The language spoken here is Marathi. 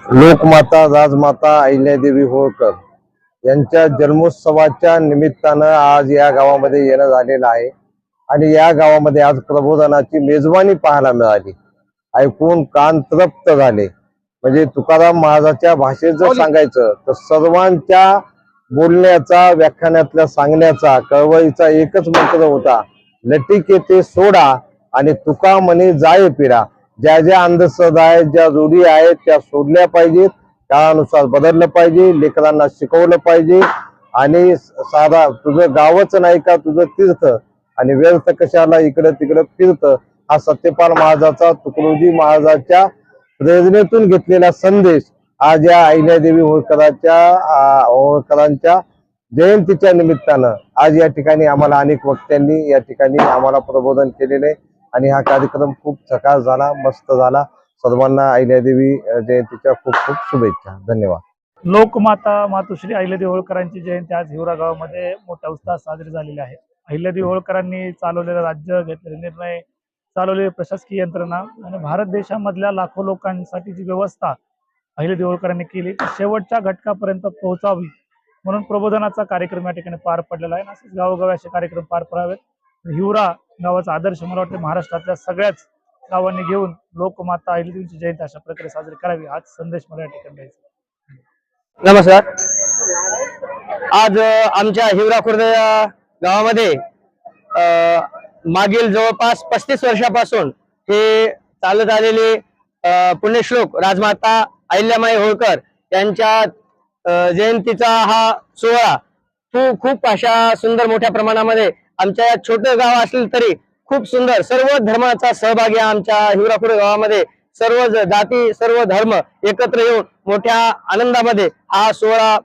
लोकमाता राजमाता अहिल्यादेवी होळकर यांच्या जन्मोत्सवाच्या निमित्तानं आज या गावामध्ये येणं झालेलं आहे आणि या गावामध्ये आज प्रबोधनाची मेजवानी पाहायला मिळाली। ऐकून कान तृप्त झाले। म्हणजे तुकाराम महाराजांच्या भाषेत जर सांगायचं तर सर्वांच्या बोलण्याचा, व्याख्यानातल्या सांगण्याचा, कळवळीचा एकच मंत्र होता, लटिके ते सोडा आणि तुका म्हणे जाय पिरा। ज्या ज्या अंधश्रद्धा आहेत, ज्या रूढी आहेत त्या सोडल्या पाहिजेत, काळानुसार बदललं पाहिजे, लेकरांना शिकवलं पाहिजे। आणि साधा तुझं गावच नाही का तुझं तीर्थ, आणि व्यर्थ कशाला इकडं तिकडं फिरत, हा सत्यपाल महाराजाचा, तुकडोजी महाराजांच्या प्रेरणेतून घेतलेला संदेश आज या अहिल्यादेवी होळकरांच्या जयंतीच्या निमित्तानं आज या ठिकाणी आम्हाला अनेक वक्त्यांनी या ठिकाणी आम्हाला प्रबोधन केलेले आणि हा कार्यक्रम खूप झकास झाला, मस्त झाला। सर्वांना अहिल्यादेवी जयंतीच्या खूप खूप शुभेच्छा। धन्यवाद। लोकमाता मातोश्री अहिल्यादेवी होळकरांची जयंती आज हिवरा गावामध्ये मोठ्या उत्साहात साजरी झालेली आहे। अहिल्यादेवी होळकरांनी चालवलेलं राज्य, घेतलेले निर्णय, चालवलेली प्रशासकीय यंत्रणा आणि भारत देशामधल्या लाखो लोकांसाठी जी व्यवस्था अहिल्यादेवी होळकरांनी केली शेवटच्या घटकापर्यंत पोहोचावी म्हणून प्रबोधनाचा कार्यक्रम या ठिकाणी पार पडलेला आहे। असेच गावोगावी असे कार्यक्रम पार पडावेत। हिवरा गावाचा आदर्श मला वाटतं महाराष्ट्रातल्या सगळ्याच गावांनी घेऊन लोकमाता अहिल्यादेवीची जयंती अशा प्रकारे साजरी करावी, हाच संदेश मला या ठिकाणी द्यायचा। नमस्कार। आज आमच्या हिवरा खुर्द गावामध्ये मागील जवळपास 35 वर्षापासून हे चालत आलेले पुण्यश्लोक राजमाता अहिल्यामाई होळकर यांच्या जयंतीचा हा सोहळा खूप अशा सुंदर मोठ्या प्रमाणामध्ये आमच्या छोटं गाव असलं तरी खूप सुंदर सर्व धर्माचा सहभाग या आमच्या हिवरा खुर्द गावामध्ये, सर्व जाती सर्व धर्म एकत्र येऊन मोठ्या आनंदामध्ये हा सोहळा